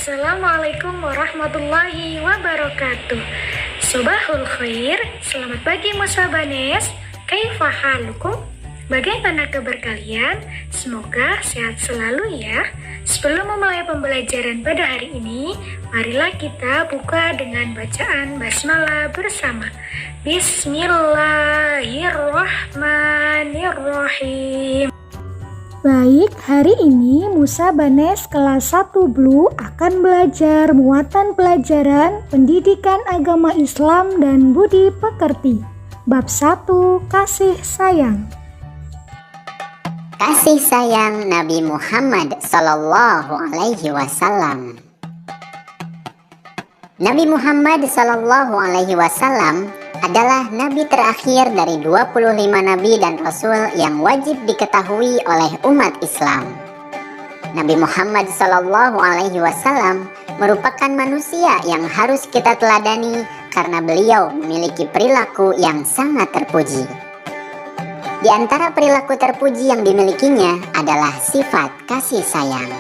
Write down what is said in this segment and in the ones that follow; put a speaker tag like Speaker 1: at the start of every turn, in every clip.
Speaker 1: Assalamualaikum warahmatullahi wabarakatuh. Sobahul khair, selamat pagi musabanes. Kaifa halukum? Bagaimana kabar kalian? Semoga sehat selalu ya. Sebelum memulai pembelajaran pada hari ini, marilah kita buka dengan bacaan basmalah bersama. Bismillahirrahmanirrahim.
Speaker 2: Baik, hari ini Musabanes kelas 1 Blue akan belajar muatan pelajaran pendidikan agama Islam dan budi pekerti. Bab 1, kasih sayang.
Speaker 3: Kasih sayang Nabi Muhammad Sallallahu Alaihi Wasallam. Nabi Muhammad Sallallahu Alaihi Wasallam adalah nabi terakhir dari 25 nabi dan rasul yang wajib diketahui oleh umat Islam. Nabi Muhammad Sallallahu Alaihi Wasallam merupakan manusia yang harus kita teladani karena beliau memiliki perilaku yang sangat terpuji. Di antara perilaku terpuji yang dimilikinya adalah sifat kasih sayang.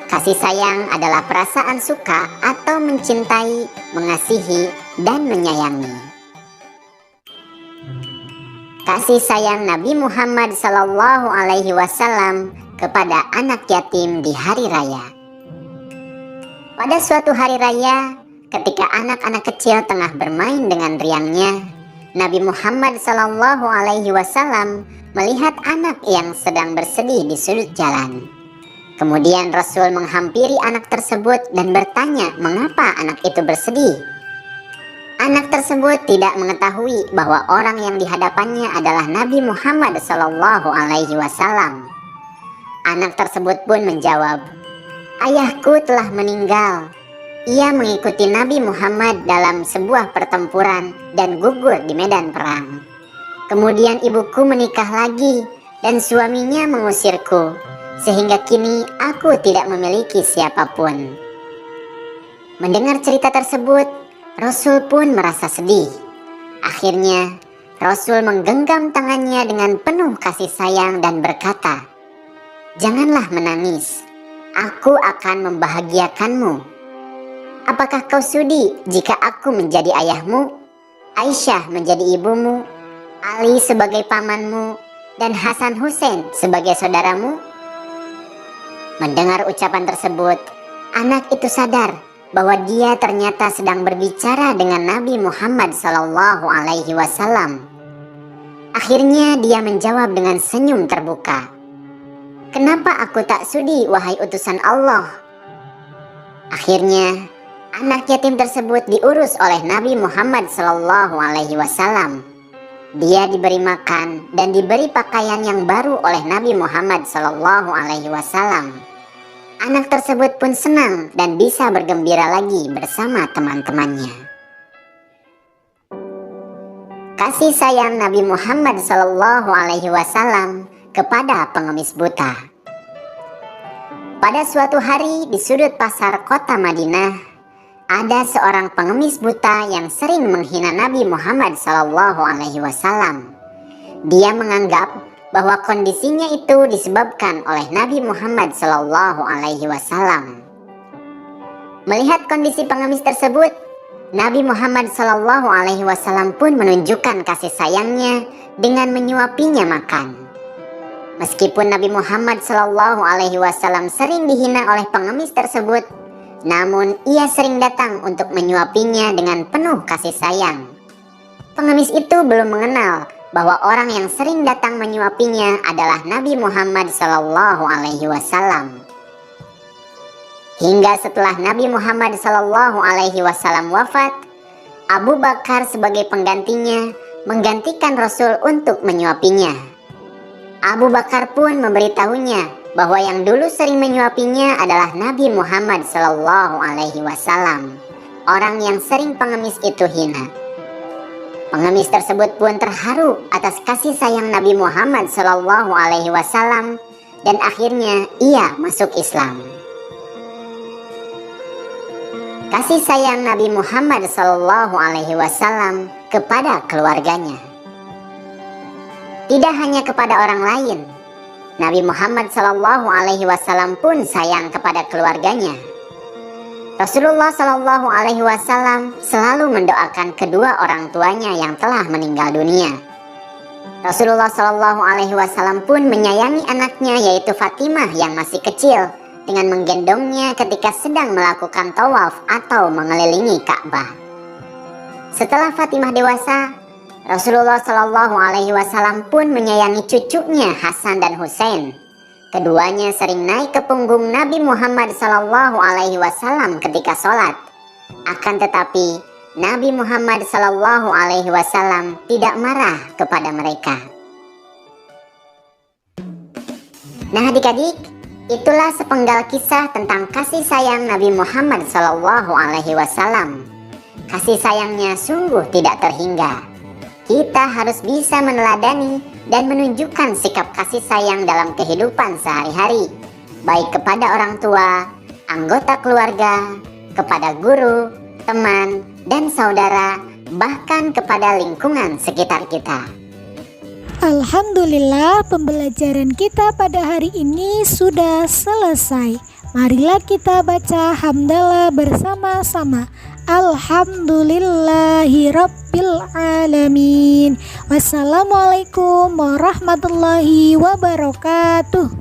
Speaker 3: Kasih sayang adalah perasaan suka atau mencintai, mengasihi, dan menyayangi. Kasih sayang Nabi Muhammad Sallallahu Alaihi Wasallam kepada anak yatim di hari raya. Pada suatu hari raya, ketika anak-anak kecil tengah bermain dengan riangnya, Nabi Muhammad Sallallahu Alaihi Wasallam melihat anak yang sedang bersedih di sudut jalan. Kemudian Rasul menghampiri anak tersebut dan bertanya mengapa anak itu bersedih. Anak tersebut tidak mengetahui bahwa orang yang dihadapannya adalah Nabi Muhammad Sallallahu Alaihi Wasallam. Anak tersebut pun menjawab, "Ayahku telah meninggal. Ia mengikuti Nabi Muhammad dalam sebuah pertempuran dan gugur di medan perang. Kemudian ibuku menikah lagi dan suaminya mengusirku, sehingga kini aku tidak memiliki siapapun." Mendengar cerita tersebut, Rasul pun merasa sedih. Akhirnya, Rasul menggenggam tangannya dengan penuh kasih sayang dan berkata, "Janganlah menangis, aku akan membahagiakanmu. Apakah kau sudi jika aku menjadi ayahmu, Aisyah menjadi ibumu, Ali sebagai pamanmu, dan Hasan Hussein sebagai saudaramu?" Mendengar ucapan tersebut, anak itu sadar bahwa dia ternyata sedang berbicara dengan Nabi Muhammad Sallallahu Alaihi Wasallam. Akhirnya dia menjawab dengan senyum terbuka, "Kenapa aku tak sudi, wahai utusan Allah?" Akhirnya anak yatim tersebut diurus oleh Nabi Muhammad Sallallahu Alaihi Wasallam. Dia diberi makan dan diberi pakaian yang baru oleh Nabi Muhammad Sallallahu Alaihi Wasallam. Anak tersebut pun senang dan bisa bergembira lagi bersama teman-temannya. Kasih sayang Nabi Muhammad Sallallahu Alaihi Wasallam kepada pengemis buta. Pada suatu hari di sudut pasar kota Madinah, ada seorang pengemis buta yang sering menghina Nabi Muhammad Sallallahu Alaihi Wasallam. Dia menganggap bahwa kondisinya itu disebabkan oleh Nabi Muhammad Sallallahu Alaihi Wasallam. Melihat kondisi pengemis tersebut, Nabi Muhammad Sallallahu Alaihi Wasallam pun menunjukkan kasih sayangnya dengan menyuapinya makan. Meskipun Nabi Muhammad Sallallahu Alaihi Wasallam sering dihina oleh pengemis tersebut, namun ia sering datang untuk menyuapinya dengan penuh kasih sayang. Pengemis itu belum mengenal bahwa orang yang sering datang menyuapinya adalah Nabi Muhammad Sallallahu Alaihi Wasallam. Hingga setelah Nabi Muhammad Sallallahu Alaihi Wasallam wafat, Abu Bakar sebagai penggantinya menggantikan Rasul untuk menyuapinya. Abu Bakar pun memberitahunya bahwa yang dulu sering menyuapinya adalah Nabi Muhammad Sallallahu Alaihi Wasallam, orang yang sering pengemis itu hina. Pengemis tersebut pun terharu atas kasih sayang Nabi Muhammad Sallallahu Alaihi Wasallam dan akhirnya ia masuk Islam. Kasih sayang Nabi Muhammad Sallallahu Alaihi Wasallam kepada keluarganya. Tidak hanya kepada orang lain, Nabi Muhammad Sallallahu Alaihi Wasallam pun sayang kepada keluarganya. Rasulullah Shallallahu Alaihi Wasallam selalu mendoakan kedua orang tuanya yang telah meninggal dunia. Rasulullah Shallallahu Alaihi Wasallam pun menyayangi anaknya yaitu Fatimah yang masih kecil dengan menggendongnya ketika sedang melakukan tawaf atau mengelilingi Ka'bah. Setelah Fatimah dewasa, Rasulullah Shallallahu Alaihi Wasallam pun menyayangi cucunya Hasan dan Husain. Keduanya sering naik ke punggung Nabi Muhammad Sallallahu Alaihi Wasallam ketika sholat. Akan tetapi, Nabi Muhammad Sallallahu Alaihi Wasallam tidak marah kepada mereka. Nah adik-adik, itulah sepenggal kisah tentang kasih sayang Nabi Muhammad Sallallahu Alaihi Wasallam. Kasih sayangnya sungguh tidak terhingga. Kita harus bisa meneladani dan menunjukkan sikap kasih sayang dalam kehidupan sehari-hari, baik kepada orang tua, anggota keluarga, kepada guru, teman, dan saudara, bahkan kepada lingkungan sekitar kita.
Speaker 2: Alhamdulillah, pembelajaran kita pada hari ini sudah selesai. Marilah kita baca hamdalah bersama-sama. Alhamdulillahirabbil alamin. Wassalamualaikum warahmatullahi wabarakatuh.